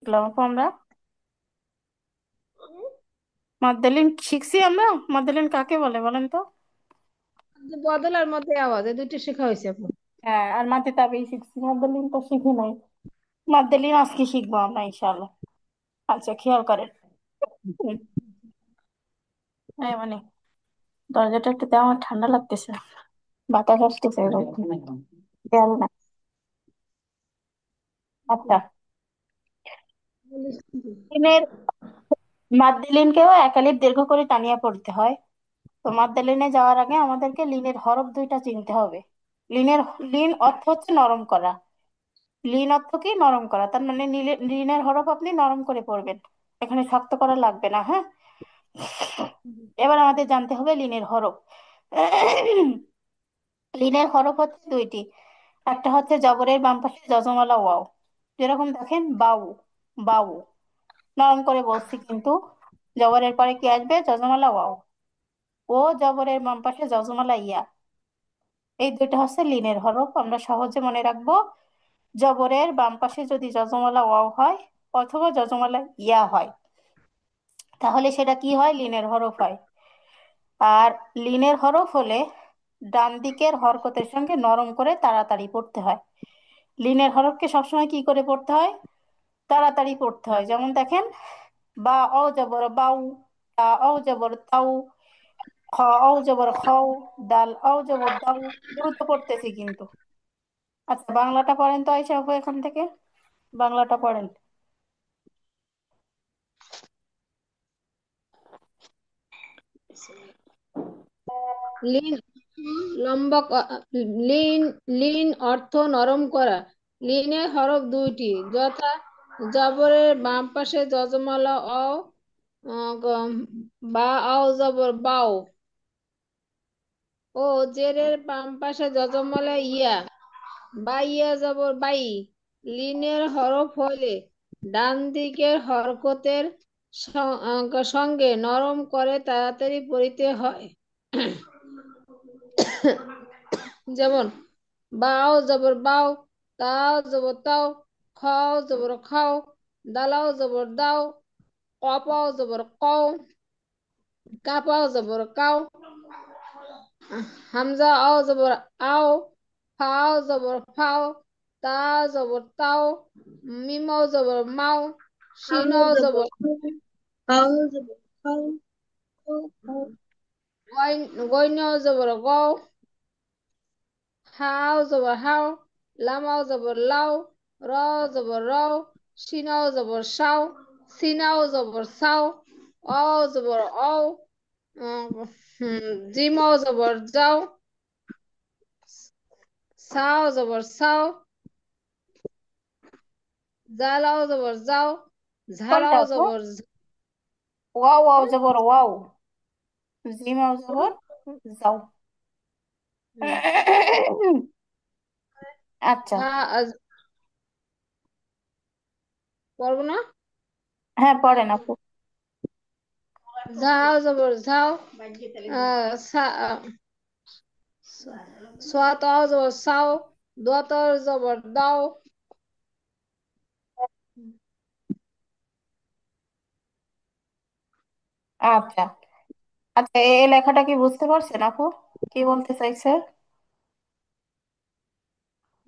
শিখলাম আপু আমরা। মাদ্দালিন শিখছি আমরা। মাদ্দালিন কাকে বলে বলেন তো? বদলার মধ্যে আওয়াজ এই দুইটা শেখা হয়েছে আপু। হ্যাঁ, আর মাঝে তাবেই শিখছি, মাদ্দালিন তো শিখি নাই। মাদ্দালিন আজকে শিখবো আমরা ইনশাআল্লাহ। আচ্ছা, খেয়াল করেন। হুম, এই মানে দরজাটা একটু দেওয়া, আমার ঠান্ডা লাগতেছে, বাতাস আসতেছে এরকম। খেয়াল না। আচ্ছা, লিনের মাদ্দালিনকেও একালিপ দীর্ঘ করে টানিয়া পড়তে হয়। তো মাদ্দালিনে যাওয়ার আগে আমাদেরকে লিনের হরফ দুইটা চিনতে হবে। লিনের লিন অর্থ হচ্ছে নরম করা। লিন অর্থ কি? নরম করা। তার মানে লিনের হরফ আপনি নরম করে পড়বেন, এখানে শক্ত করা লাগবে না। হ্যাঁ, এবার আমাদের জানতে হবে লিনের হরফ। লিনের হরফ হচ্ছে দুইটি। একটা হচ্ছে জবরের বাম পাশে যজমালা ওয়াও, যেরকম দেখেন বাউ, বাউ। নরম করে বলছি কিন্তু। জবরের পরে কি আসবে? যজমালা ওয়াও। ও জবরের বাম পাশে যজমালা ইয়া। এই দুইটা হচ্ছে লিনের হরফ, আমরা সহজে মনে রাখবো। জবরের বাম পাশে যদি যজমালা ওয়াও হয় অথবা যজমালা ইয়া হয়, তাহলে সেটা কি হয়? লিনের হরফ হয়। আর লিনের হরফ হলে ডান দিকের হরকতের সঙ্গে নরম করে তাড়াতাড়ি পড়তে হয়। লিনের হরফকে সবসময় কি করে পড়তে হয়? তাড়াতাড়ি পড়তে হয়। যেমন দেখেন, বা অ জবর বাউ, তা অ জবর তাউ, খ অ জবর খাও, দাল অ জবর দাউ। দ্রুত পড়তেছি কিন্তু। আচ্ছা, বাংলাটা পড়েন তো আইসা আপু এখান থেকে। বাংলাটা পড়েন। লিন লম্বা লিন লিন অর্থ নরম করা। লিনের হরফ দুইটি, যথা জবরের বাম পাশে যজমালা অ, বা আও জবর বাও, ও জেরের বাম পাশে যজমালা ইয়া, বা ইয়া জবর বাই। লিনের হরফ হলে ডান দিকের হরকতের সঙ্গে নরম করে তাড়াতাড়ি পড়িতে হয়। যেমন বাও জবর বাও, তাও জবর তাও, খাও জবর খাও, দালাও জবর দাও, কপাও জবর কও, কাপাও জবর কাও, হামজা আও জবর আও, ফাও জবর ফাও, তাও জবর তাও, মিমাও জবর মাও, সিনাও জবর গইনাও জবর গও, হাও জবর হাও, লামাও জবর লাও, র জবর রও, সিনাও জবর সাও, সিনাও জবর সাও, অ জবর অও, জিমাও জবর যাও, সাও জবর সাও, জালাও জবর যাও, কোনটা ঝালাও আপু? জবর ওয়াও, ওয়াও জবর ওয়াও, জিম ওয়াও জবর যাও। আচ্ছা। পড়বো না। হ্যাঁ, পড়েন আপু। ঝাও জবর ঝাও, সোয়াতাও জবর সাও, দোয়াতাও জবর দাও। আচ্ছা। আচ্ছা, এই লেখাটা কি বুঝতে পারছেন আপু? কি বলতে চাইছে?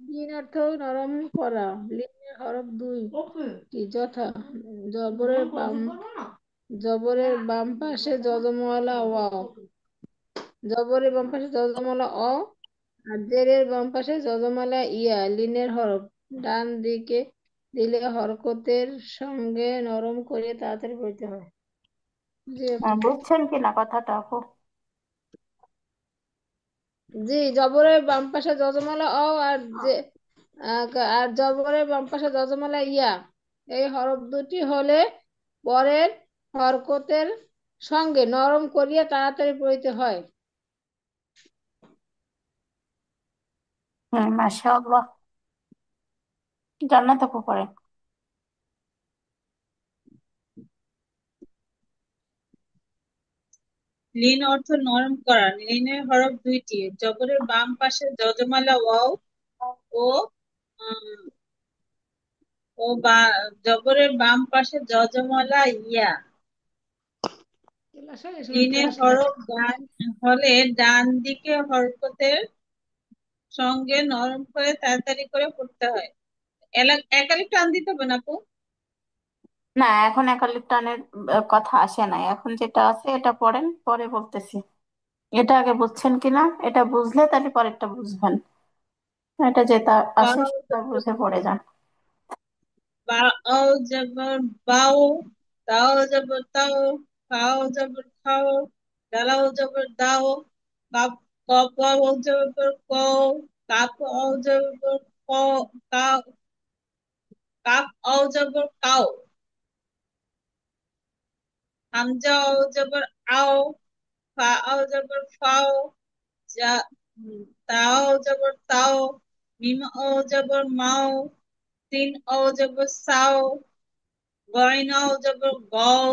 লিন অর্থ নরম করা। লিনের হরফ দুই কি, যথা জবরের বাম জবরের বাম পাশে যজমওয়ালা ওয়াও, জবরের বাম পাশে যজমওয়ালা অ, আর জেরের বাম পাশে যজমওয়ালা ইয়া। লিনের হরফ ডান দিকে দিলে হরকতের সঙ্গে নরম করে তাড়াতাড়ি পড়তে হয়। জি আপু। বুঝছেন কি না কথাটা আপু? জি, জবরের বাম পাশে যজমালা অ, আর যে আর জবরের বাম পাশে যজমালা ইয়া, এই হরফ দুটি হলে পরের হরকতের সঙ্গে নরম করিয়া তাড়াতাড়ি পড়িতে হয়। হুম, মাশাআল্লাহ। জান্নাত আপু পড়েন। লিন অর্থ নরম করা। লিনের হরফ দুইটি, জবরের বাম পাশে যজমালা ওয়াও ও ও জবরের বাম পাশে যজমালা ইয়া। ক্লাস হয়, এসময় লিনে ক্লাস নাই। হরফ ডান হলে ডান দিকে হরকতের সঙ্গে নরম করে তাড়াতাড়ি করে পড়তে হয়। একালিক টান দিতে হবে না আপু? না, এখন একালিক টানের কথা আসে নাই, এখন যেটা আছে এটা পড়েন, পরে বলতেছি। এটা আগে বুঝছেন কিনা, এটা বুঝলে তাহলে পরেরটা বুঝবেন। এটা যেটা আসে বাও সেটা জবর বুঝে পড়ে যান। বাও জবর বাও, তাও জবর তাও, খাও জবর খাও, ডালাও জবর দাও, কাপ কপ ও জবর কও, কাপ ও জবর ক, কাপ কাপ ও জবর কাও, হামজা ও জবর আও, ফা ও জবর ফাও, যা তাও জবর তাও, মিম ও জবর মাও, সিন ও জবর সাও, গইন ও জবর গও,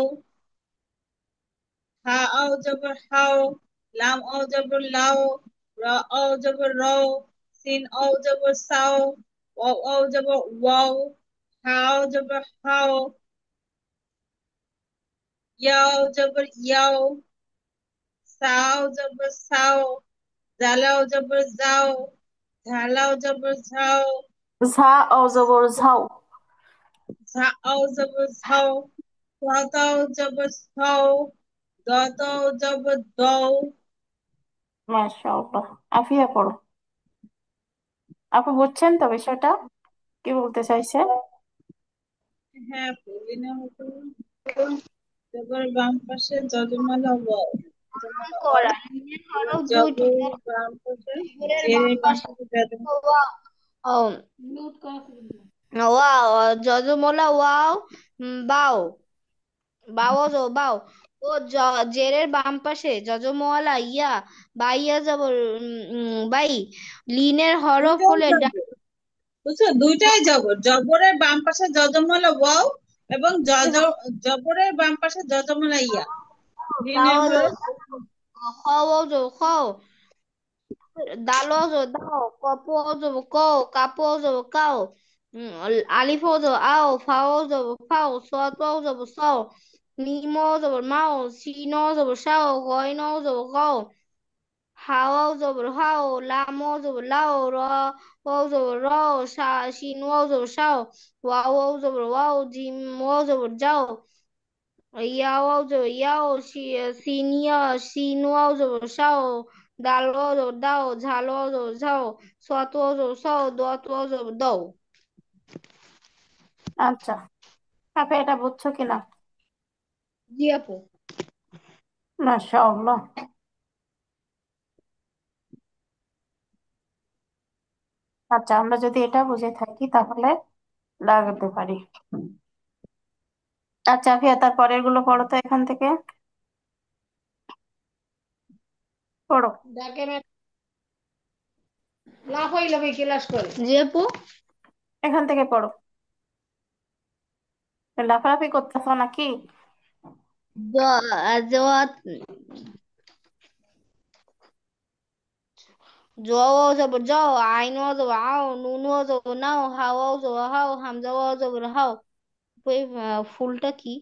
হা ও জবর হাও, লাম ও জবর লাও, র ও জবর রও, সিন ও জবর সাও, ওয়াও ও জবর ওয়াও, হা ও জবর হাও, ইয়া ও জবর ইয়াও, সা ও জবর সাও, জালা ও জবর যাও, ঝালা ও জবর ঝাও, ঝা ও জবর ঝাও। ঝা ও জবর ঝাও, ত ও জবর ছাও, দ ও জবর দও। মাশাআল্লাহ। আফিয়া পড়ো। আপু বুঝছেন তো বিষয়টা, কি বলতে চাইছে? হ্যাঁ বলি না হতো। তারপরে বাম পাশে যজমালা ওয়াও, যজমালা ওয়াও, করা লিনের এবার হরফ দুইটি। জবর বাম পাশে, জবরের বাম জেরের বাম পাশে পাশে যজমালা। ওয়াও। ও, ওয়াও যজমলা ওয়াও। বাও, বাও ও বাও। ও জেরের বাম পাশে যজমওয়ালা ইয়া, বাইয়া জবর বাই। লিনের হরফ দুইটাই হলে জবর, বুঝছো, দুইটাই জবর। জবরের বাম পাশে যজমালা ওয়াও এবং জবরের বাম পাশে যজমালা ইয়া। লিনের হরফ। খাও, দালো দাও, কপোজো কও, কাপোজো কাও, আলিফোজো আও, ফাওজো ফাও, সতোজো সাও, মিমোজো মাও, সিনোজো সাও, গয়নোজো গাও, হাওয়াজো হাও, লামোজো লাও, রওজো রাও, সিনোজো সাও, ওয়াওজো ওয়াও, জিমোজো যাও, ইয়াওজো ইয়াও, সিনিয়া সিনোজো সাও, দালোজো দাও, ঝালোজো ঝাও, সতোজো সাও, দতোজো দাও। আচ্ছা, আপনি এটা বুঝছো কিনা? জি আপু। মাশাআল্লাহ। আচ্ছা, আমরা যদি এটা বুঝে থাকি তাহলে লাগাতে পারি। আচ্ছা আফিয়া, তার পরের গুলো পড়ো তো এখান থেকে, পড়ো। ডাকে না হইলে ক্লাস করে জি আপু। এখান থেকে পড়ো। লাফালাফি করতেছো নাকি? জওয়া জবর যাও, আইন জবর আও, নুন জবর নাও, হাওয়া জবর হাও, হামজা জবর হাও। ওই ফুলটা কি?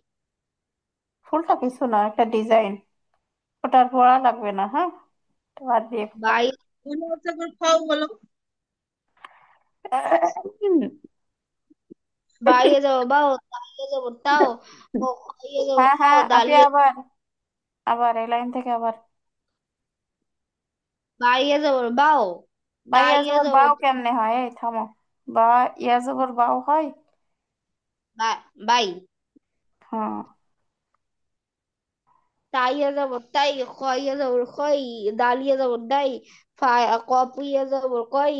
ফুলটা কিছু না, একটা ডিজাইন, ওটার পড়া লাগবে না, হ্যাঁ, তো বাদ দিয়ে ফেলো। বাই, কোন জবর খাও বলো? হুম। বাইয়ে যাব বাও, তাইয়ে যাব তাও, ও খাইয়ে যাব হ্যাঁ খাও, হ্যাঁ, আফিয়া দালিয়ে আবার, আবার এই লাইন থেকে আবার। বাইয়ে যাব বাও, বা ইয়া তাইয়ে জবর যাব বাও কেমনে হয়? এই থামো। বা ইয়া জবর বাও হয়? বাই, হ্যাঁ। তাইয়ে যাব তাই, খাইয়ে যাব খাই, দালিয়ে যাব দাই, কপিয়ে যাব কই,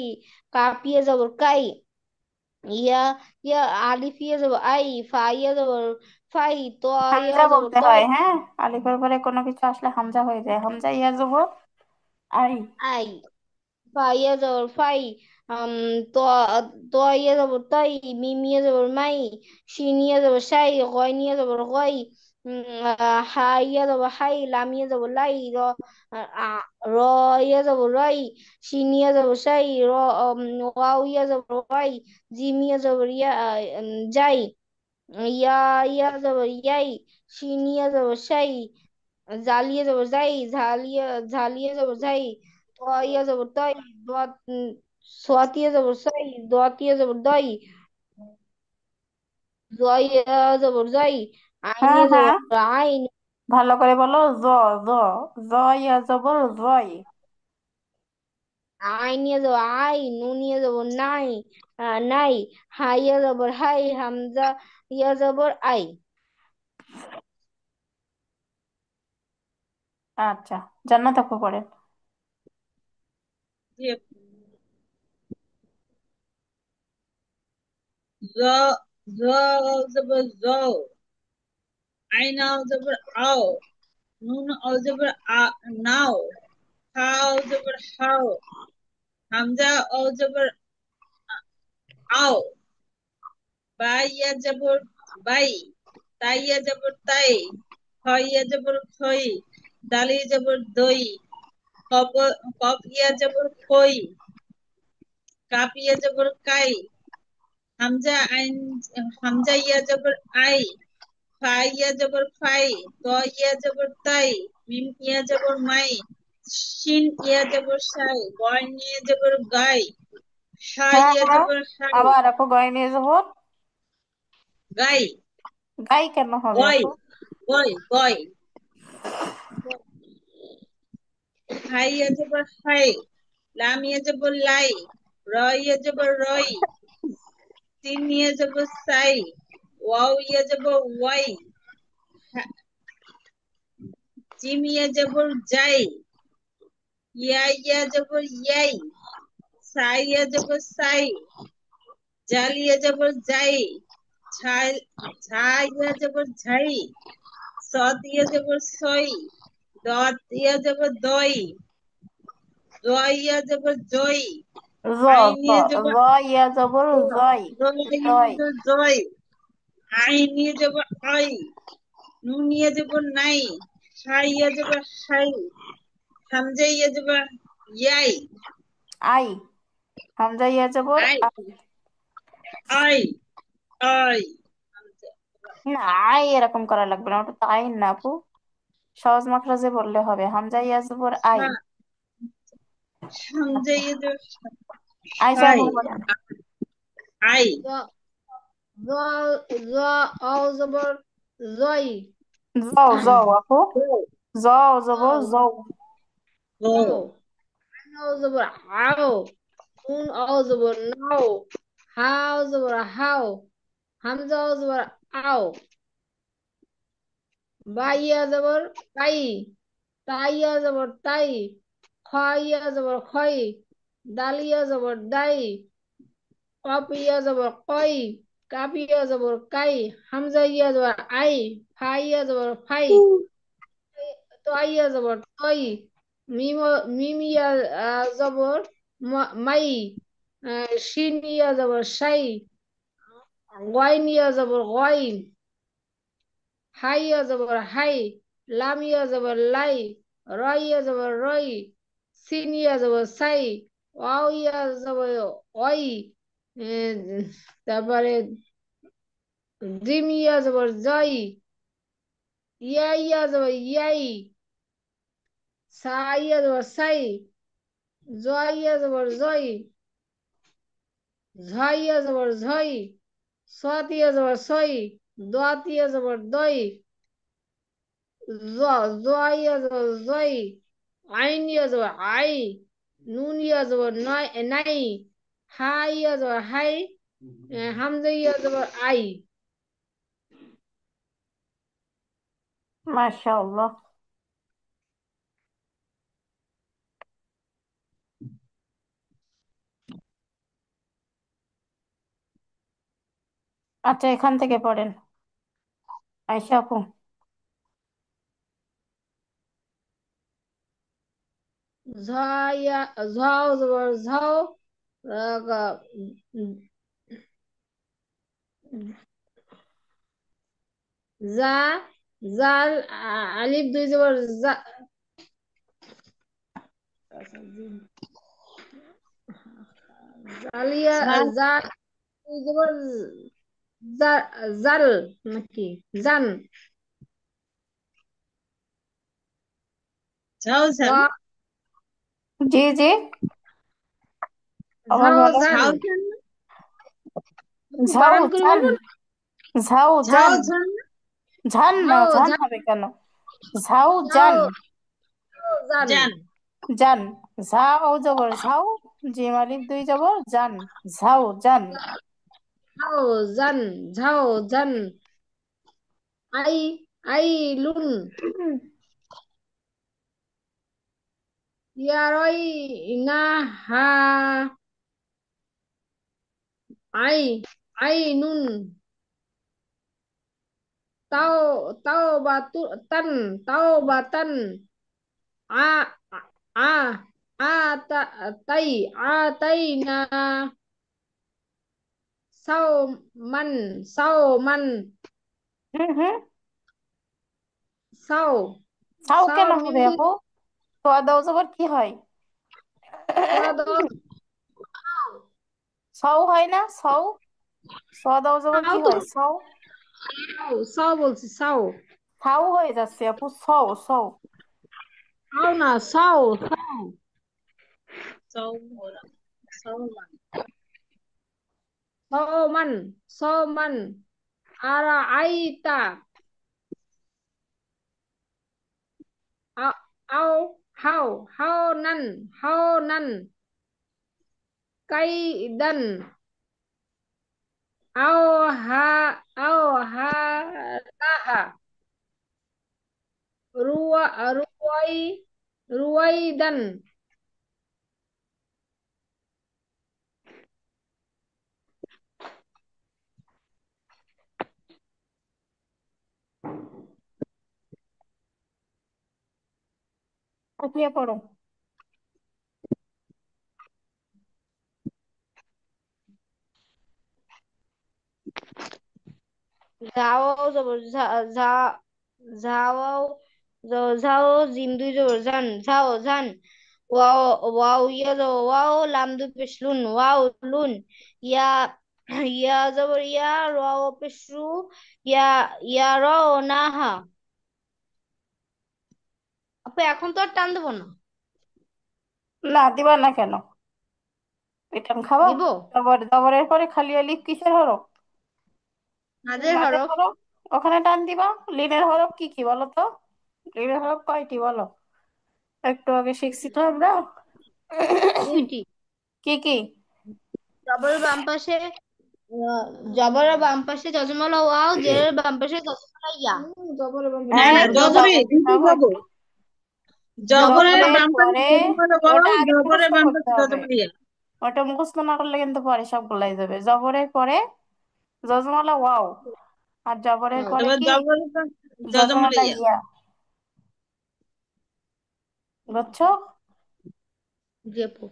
কাপিয়ে যাব কাই, ইয়া ইয়া আলিফিয়ে যাব আই, ফাইয়ে যাব ফাই, তো ইয়া হামজা যাব বলতে তো, হয়, হ্যাঁ, আলিফের পরে কোনো কিছু আসলে হামজা হয়ে যায়, হামজা ইয়া জবর আই। আই, ফাইয়া যাবর ফাই, আম তো তো ইয়ে যাবর তাই, মিমিয়ে যাবর মাই, সিনিয়ে যাবর সাই, গয় নিয়ে যাবর গয়, হাই ইয়া যাব হাই, লাম ইয়া যাব লাই, র ইয়া যাব রাই, শিন ইয়া যাব সাই, ওয়াও ইয়া যাব ওয়াই, জিম ইয়া যাব ইয়া, যাই, ইয়া ইয়া যাব ইয়াই, শিন ইয়া যাব সাই, জালিয়ে যাব যাই, ঝালিয়ে যাব যাই, তয়া যাব তাই, দোয়াত সোয়াতিয়ে যাব সাই, দোয়াতিয়ে যাব দাই, জয়া যাব যাই, হ্যাঁ আইনিয়ে যাব হ্যাঁ, আইন, ভালো করে বলো। জ, জ, জ ইয়া জবর জয়। আইনিয়ে যাব আই, নুনিয়ে যাব নাই, নাই, হাইয়া যাবর হাই, হামজা ইয়া যাবর আই। আচ্ছা, জান্নাত আপু পড়েন। জি আপু। জ, জ জবর জ, আইন জবর আও, নুন জবর নাও, হাও জবর হাও, হামজা জবর আও, বাইয়া জবর বাই, তাইয়া জবর তাই, খইয়া জবর খই, দালিয়া জবর দই, কপ, কপ ইয়া জবর কই, কাপিয়া জবর কাই, হামজা আইন, হামজা ইয়া জবর আই, ফাই ইয়া জবর ফাই, ত ইয়া জবর তাই, মিম ইয়া জবর মাই, শিন ইয়া জবর সাই, গয় নিয়ে জবর গাই, হা হ্যাঁ ইয়া হ্যাঁ, জবর হাই, আবার আপু গয় নিয়ে জবর গাই, গাই কেন হবে গয়, আপু? গয়, হাই ইয়া জবর হাই, লাম ইয়া জবর লাই, র ইয়া জবর রই, সিন ইয়া জবর সাই, ওয়াও ইয়া জবর ওয়াই, জিম ইয়া জবর যাই, ইয়া ইয়া জবর ইয়াই, সাই ইয়া জবর সাই, জাল ইয়া জবর যাই, ছাই, ঝা ইয়া জবর ঝাই, সদ ইয়া জবর সই, দত ইয়া জবর দই, জয় ইয়া জবর জয়, জ, আইন জ, ইয়া জবর জ ইয়া জবর জয়। জয়। জয়, আইন ইয়া জবর আই, নুন ইয়া জবর নাই, হাই ইয়া জবর হাই, হামজা ইয়া জবর ইয়াই, আই, হামজা ইয়া জবর আই, আই। আই, আই, না, আই এরকম করা লাগবে না, ওটা তো আইন না আপু। সহজ মাখরাজে বললে হবে, হামজা ইয়া জবর আই। হামজা আচ্ছা, ইয়া জবর আইসা হাই, আপু বলেন। আই, জ জ জ আও যাবর জয়, যাও যাও আপু, যাও জবর আও যাও। ও, যাও, আও যাবর আও, নুন আও যাবর নাও, হাও যাবর হাও, হামজা আও যাবর আও, বাইয়া যাবর তাই, তাইয়া যাবর তাই, খইয়া যাবর খই, দালিয়া যাবর দাই, কপিয়া যাবর কই, কাপিয়া যাবর কাই, হামজা ইয়া যাবর আই, ফাইয়া যাবর ফাই, তইয়া যাবর তই, মিম মিম ইয়া যাবর মাই, শিন ইয়া যাবর সাই, গয় ইয়া যাবর গয়, হাই ইয়া যাবর হাই, লাম ইয়া যাবর লাই, রয় ইয়া যাবর রই, সিন ইয়া যাবর সাই, ওয়াও ইয়া যাবর ওই, এ, তারপরে জিম ইয়া যাবর জয়, ইয়া ইয়া যাবর ইয়াই, সা ইয়া যাবর সাই, জয় ইয়া যাবর জয়, ঝয় ইয়া যাবর ঝয়, সত ইয়া যাবর সই, দত ইয়া যাবর দই, জয় জয়, আইন ইয়া যাবর আই, নুন ইয়া যাবর নয় নাই, হাই ইয়া যাবর হাই, হামজা ইয়া যাবর আই। মাশাআল্লাহ। আচ্ছা, এখান থেকে পড়েন আয়শা আপু। ঝাইয়া, ঝাও যাবর ঝাও, যা জাল, আলিফ দুই জবর জা, জালিয়া, ঝাল জাল দুই জবর জাল নাকি জান, ঝাউ ঝাল ওয়া জি জি, আবার ঝাও বলো। জান, ঝাউ ঝাল একটু ঝাউ বানান করে জান, বলবো না? ঝাউ ঝাউ জান। ঝাল ঝান না, ঝাও ঝান ঝাও হবে কেন? ঝাউ জান। ঝাও জান, জান জান। ঝাউ জবর ঝাউ, জিম আলিফ দুই জবর জান। ঝাউ জান। ঝাও জান, ঝাও জান, আই আই লুন, ইয়ারই না হা, আই আই নুন, তাও তাও বা তু তান, তাও বা তান, আ আ আ তা তাই, আ তাই না, সাও মান, সাও মান, হুম হুম। সাও ছাউ সাও কেন মিম হবে দুই আপু? তোয়া দাও জবর কি হয়? তোয়া দশ, ছাউ হয় না? ছাউ। সোয়া দাও জবর সাও কি তো, হয়? ছাউ। সাও সাও বলছি সাও, ছাউ হয়ে যাচ্ছে আপু, ছৌ ছৌ। সাও না সাও সাও, সৌমরা সৌমান সমান সমান, আর আইতা, আ- আও হাও হাও নান, হাও নান, কাইদান, আও হা, আও হা লাহা, রুয়া রুয়াই রুয়াইদান, কপিয়া পড়ো। যাও জবর ঝা, ঝা ঝাও, ঝাও জিম দুই জবর জান, ঝাও জান, ওয়াও ওয়াও ইয়া জবর ওয়াও, লাম দুই পেশ লুন, ওয়াও লুন, ইয়া ইয়া জবর ইয়া, রাও পেশ রু, ইয়া ইয়া রাও নাহা। আপু এখন তো আর টান দেবো না, না দিবা না কেন? পিঠান খাবা? দিব জবরের পরে খালি আলিফ কিসের হরফ? হাজের মাদের হরফ, হরফ। ওখানে টান দিবা। লিনের হরফ কি কি বলো তো? লিনের হরফ কয়টি বলো? একটু আগে শিখছি তো আমরা। দুইটি, কি কি? জবরের বাম পাশে আহ, জবরের বাম পাশে যজমালা ওয়াও, জেরের বাম পাশে যজমালা ইয়া, জবরের বাম না পাশে না এই তো জবর, জবরে সহজ দুটো সহজ। জবর জবরের জবরের জবরের বাম, বাম পাশে পরে যজমালা বাও ওটা আগে জবরের মুখস্থ বাম করতে পাশে হবে। যজমালিয়া ওটা মুখস্থ না করলে কিন্তু পরে সব গুলাই যাবে। জবরের পরে যজমালা ওয়াও, আর জবরের পরে তারপর কি? জবরের যজমালা যজমালিয়া ইয়া। বুঝছো? জেপো,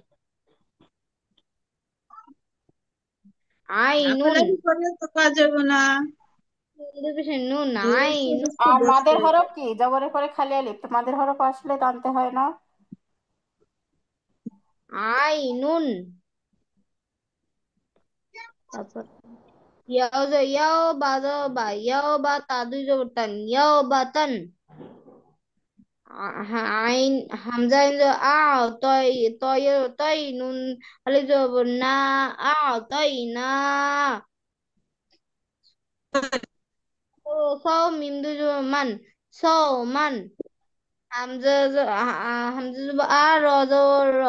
আই নুন, লাফালাফি করলে তো কাজ হবে না নুন ধীরে আই নুন, সুস্থে আর বসতে মাদের হবে হরফ কি? জবরের পরে খালি আলিফ, তো মাদের হরফ আসলে টানতে হয় না? আই নুন, তারপর ইয়াও যে ইয়াও বা বা ইয়াও বা তা দুই জবরতান, ইয়াও বা তান, আইন হামজা ইন আ, তয় তয় তয় নুন আলিফ জবর না, আ তয় না, ও সাও মিম দুই জবর মান, সাও মান, হামজা হামজা জবর আ, র জবর র,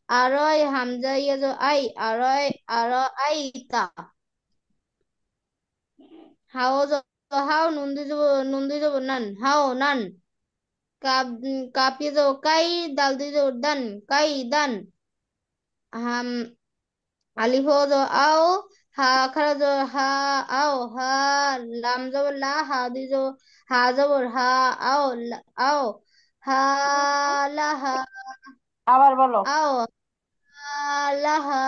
আরয় হামজা ইয়া জবর আই, আরয় আর আই তা, হাও হাও নুন দুই জবর নান, হাও নান, কাপ কাপ ইয়া জবর কাই, দাল দুই জবর দান, কাই দান, হাম আলিফ ও জবর আও, হা খারা জবর হা, আও হা, লাম জবর লা, হা দুই জবর হা জবর হা, আও আও হা লা হা, আবার বলো। আও হা লা হা,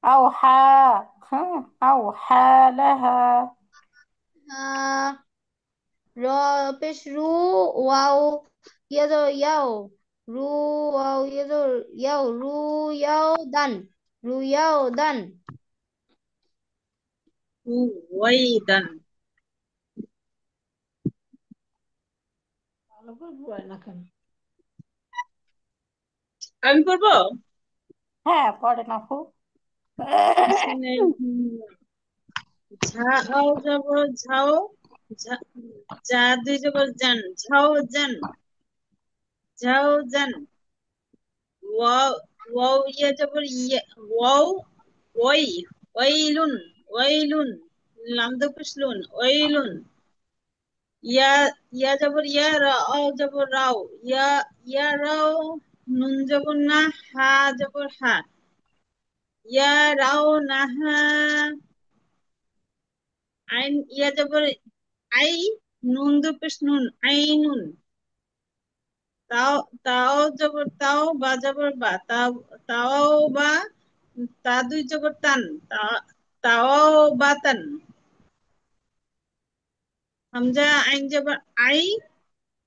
আও হা। হ্যাঁ। আও হা লাহা। হা র পেশ রু ওয়াও ইয়া জো ইয়াও রু ওয়াও ইয়া জো ইয়াও রু ইয়াও দান রু ইয়াও দান রুওয়াইদান। ভালো করে পড়ে না কেন? আমি পড়বো। হ্যাঁ, পড়েন আপু। সিনের ঝাও জবর ঝাও, যা দুই জবর জান, ঝাও জান, ঝাও জান। ওয়াও, ওয়াও ইয়া জবর ইয়া, ওয়াও ওই, ওয়াইলুন, ওয়াইলুন, লাম দো পিছলুন, ওয়াইলুন। ইয়া, ইয়া জবর ইয়া, রাও জবর রাও, ইয়া, ইয়া রাও। নুন জবর না, হা জবর হা, ইয়া রাও নাহা। আইন ইয়া জবর আই, নুন দো পেশ নুন, আইনুন। তাও, তাও জবর তাও, বা জবর বা, তাও, তাও বা। তা দুই জবর তান, তাও বাতান। হামজা আইন জবর আই,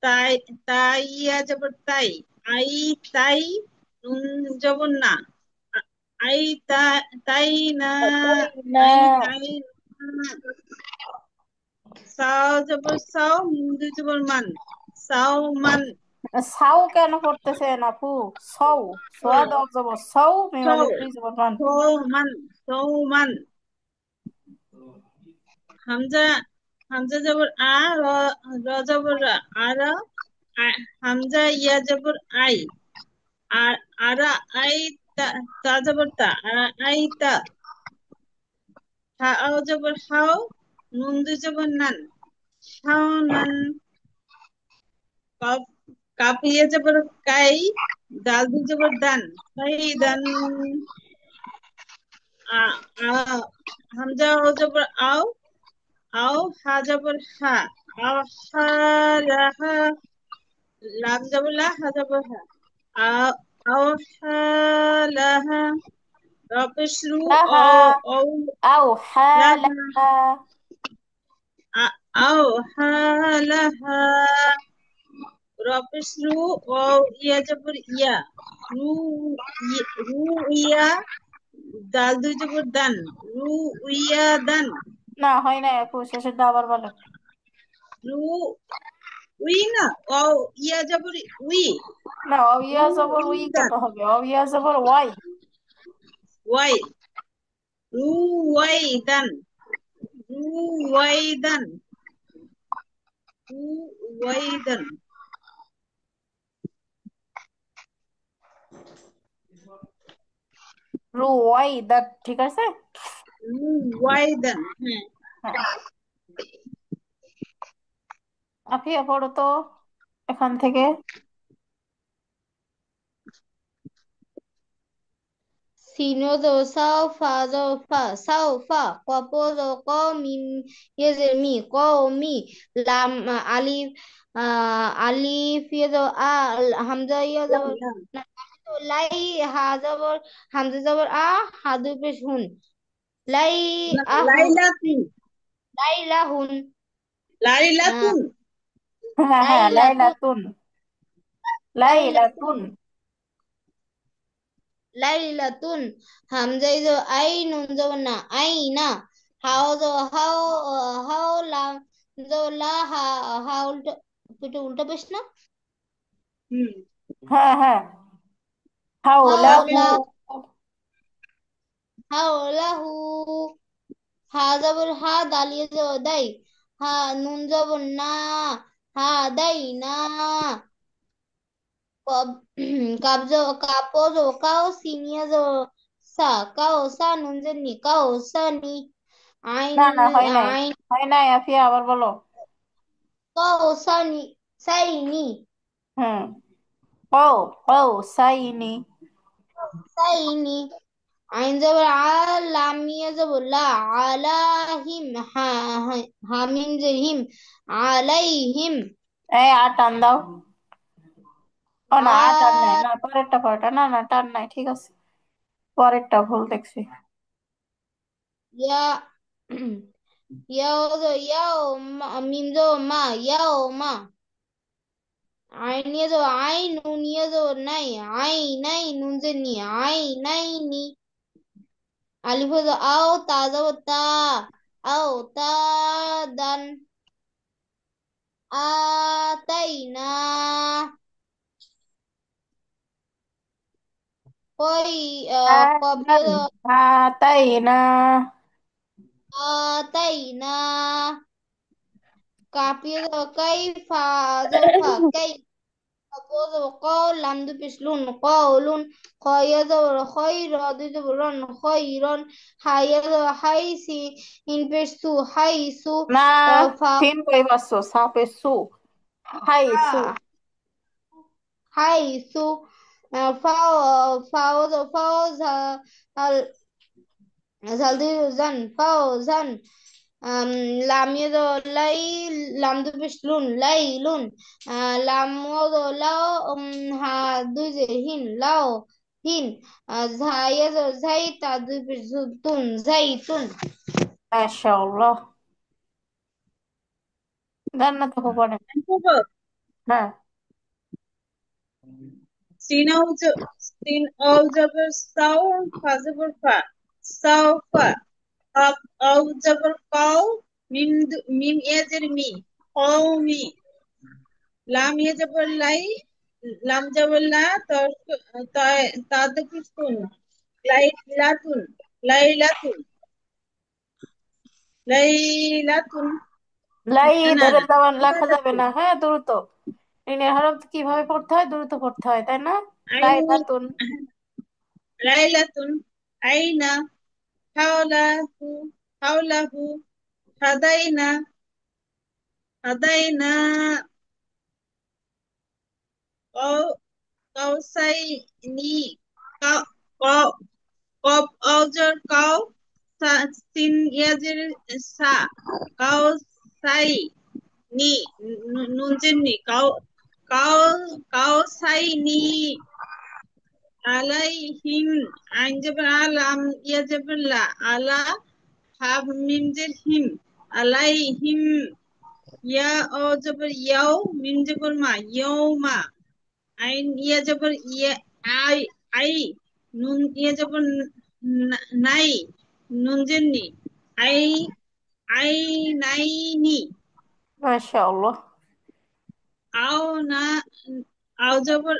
তাই, তাইয়া জবর তাই, আই তাই। নুন জবর না, আই তা, তাই না, তাই না। আই তাই না। সাও জবর সাও, মিম দুই জবর মান, সাও মান। সাউ কেন পড়তেছেন আপু? সৌ, সোয়াদ অফ জবর সৌ, সৌ, মিমালি দুই জবর মান। সৌমান, সৌমান। হামজা, হামজা জবর আ, র, র জবর রা, আর, হামজা ইয়া জবর আই, আর, আরা আই, তা, তা জবর তা, আরা আই তা। হাও জবর হাও, নুন দুই জবর নান, শাও নান। কফ, কাপ ইয়া জবর কাই, দাল দুই জবর দান, কাই দান। আ, আ, হামজা ও জবর আও, আও হা জবর হা, আও হা লাহা। লাম জবর লা, হা জবর হা, আও, আও হা লাহা। রপেশরু লাহা, ও, ও আও লাহা, হালাহা। আও হা লাহা। রপেশরু ও ইয়া জবর ইয়া, রু, রু ইয়া। দাল দুই জবর দান, রু ইয়া দান। না, হয় নাই আপু, শেষেরটা আবার বলেন। রু উই না, ও ইয়া জবর উই, না, রু অবিয়া জবর উই উই কেন দান। হবে? অবিয়া জবর ওয়াই। ওয়াই, রু ওয়াই দান, রু ওয়াই দান, রু ওয়াই দান। রু ওয়াই দ্যাট, ঠিক আছে। রু ওয়াই দান, হ্যাঁ। হ্যাঁ, আফিয়া পড়ো তো এখান থেকে। সিনো জো সাও ফা জো ফা সাও ফা কপো জো ক মিম ইয়ে যে মি ক ও মি লাম আলিফ আলিফ ইয়ে জো আ হামজা ইয়ে জো লাম, লাম, না, তো লাই হা জবর হামজা জবর আ হা দুই পেশ হুন লাই না, আহুন লাইলাতুন, লাই লাহুন লাইলাতুন। হ্যাঁ লাই হ্যাঁ, লাতুন লাইলাতুন, লাই লাতুন লাইলাতুন। লাইলাতুন হামজা ইজো আই নুন জো না আই না হাও জো হাও হাও লা জো লা হা উল্টো এটা উল্টো পেশ না হুম। হ্যাঁ হ্যাঁ, হাও হাওলাহু। লা হাও লাহু হা জবর হা দালিয়ে জো দাই হা নুন জবর না হা দাই না কব কাবজো কাপো জো কাও সিনিয়া জো সা কাও সা নুন জের কাও সা নি আইন না না, হয় নাই, আইন হয় নাই আফিয়া, আবার বলো। কাও সা নি সাই নি হুম, ও, ও সাইনি। সাই নি আইন জবর আ লামিয়া জবর লা আলাহিম হামিম জের হিম আলাইহিম এই আর টান দাও। ও না, আর টান নাই, আ না পরেরটা, পরেরটা, না না, টান নাই, ঠিক আছে। পরেরটা ভুল দেখছি। ইয়া mim zo ma yao ma. Ain zo ai nun zo nai ai nai nun ze ni ai nai ni. Alif zo ao ta zo ta ao ta dan ataina. Koi kop dan zo ataina. ataina. Kap zo kai fa zo fa kai. Apo قال لم تبشلون قولون خير خير رن خيرا حير حيث إن بشتو حيث না, فا তিন কই পাচ্ছো সাপে সু, high সু। حيث فوز زن فوزن لام يدو لي لام دو بشلون ليلون لام يدو لاو ها دو هين لاو هين زاي يدو زي تا دو بشلون زيتون মাশাআল্লাহ। জান্নাত আপু পড়েন। হ্যাঁ। Sin au jabr sau, fa jabr fa, sau fa, kaf au jabr kau, mim yazir mi, kau mi, lam yazir lai, lam jabr la, ta dakistun, lai latun, lai latun, lai latun, লাই না ধরে না দেওয়ান লেখা যাবে লাইলাতুন না, হ্যাঁ দ্রুত। ঋণের হরফ কিভাবে পড়তে হয়? দ্রুত পড়তে হয়, তাই না? লাই আইন ধাতুন। লাইলাতুন আইনা হাওলাহু হাওলাহু হাদাইনা হাদাইনা কাউ কাউসাইনি কাউ কাউ কফ অজর কাউ সিন ইয়াজের সা কাউসাই নি নুনজের নি কাউ কাউসাইনি আলাইহিম আইন যাবেন আলাম ইয়া যাবেন লা আলা হাম মিম জের হিম আলাইহিম ইয়া ও যাবেন ইয়াও মিম যাবেন মা ইয়াউমা আইন ইয়া যাবেন ইয়া আই আই নুন ইয়া যাবেন নাই নুন জের নি আই আই নাইনি মাশাআল্লাহ। আও না আও যাবেন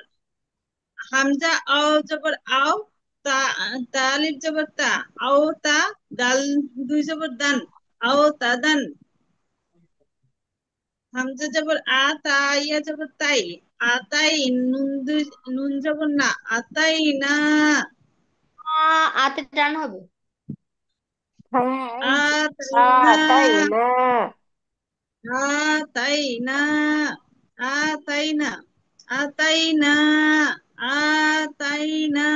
হামজা আও জবর আও তা তালিব জবর তা আও তা দাল দুই জবর দান আও তা দান হামজা জবর আ তা ইয়া জবর তাই আতাই নুন জবর না আতাই না আতে টান হবে হ্যাঁ, এই যে আতাই না তাই না। আতাই না আতাই না আতাই না আতাই না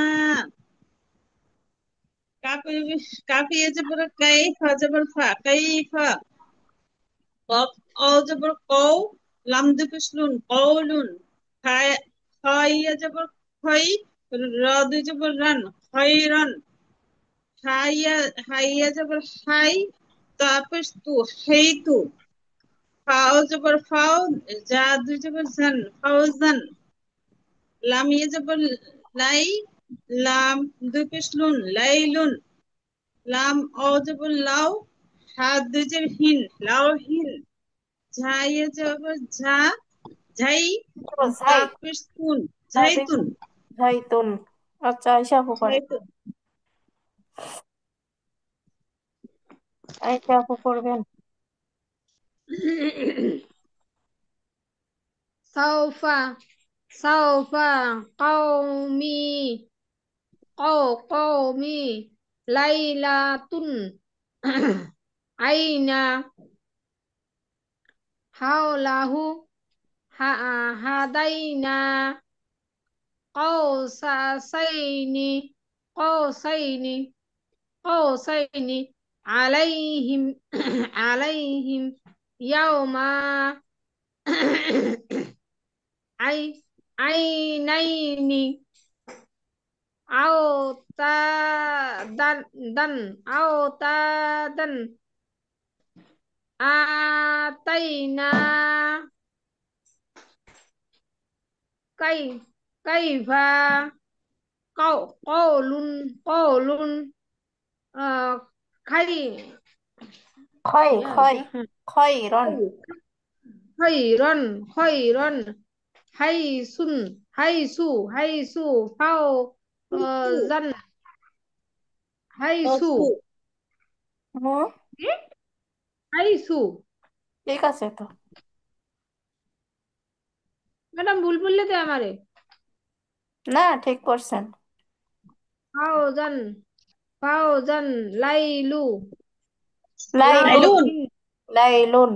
কাফি কাফি জবর কাই ফা জবর ফা কাইফা কফ অ জবর কও লাম দুপিসলুন কওলুন খাইয়া জবর খই র দুই জবর রান খৈরন হাইয়া জবর হাই তাপিস তু হেইতু ফাও জবর ফাও যা দুই জবর জান ফাওজান লাম ইয়া জবর লাই লাম দুপিসলুন লাইলুন লাম অ জবর লাও হা দুই জবর হিন লাও হিন ঝাইয়া জবর ঝা ঝাই ঝাই, তাপিস্তুন তাতে ঝাইতুন ঝাইতুন। আচ্ছা, আয়শা আপু পড়েন। ঝাইতুন আয়শা আপু পড়বেন। সাউফা সাউফা কওমি কওমি লাইলাতুন আইনা হাওলাহু হাদাইনা কওসাইনি কওসাইনি কওসাইনি আলাইহিম আলাইহিম ইয়াউমা আই আইনাইনি আও তা দান দান আও তা দান আতাইনা কাই কাইফা কাউ কৌলুন কৌলুন আহ, খাই খয় ইয়া খয় এটা হ্যাঁ খয়রন। খৈরন খৈরন হাইসুন হাইসু ফাও জান হাইসু হুম, কি? হাইসু ঠিক আছে তো। ম্যাডাম ভুল বললে তো আমারে না, ঠিক করছেন। ফাওজান ফাওজান লাইলু লাইলুন। লাইলুন। লাইলুন।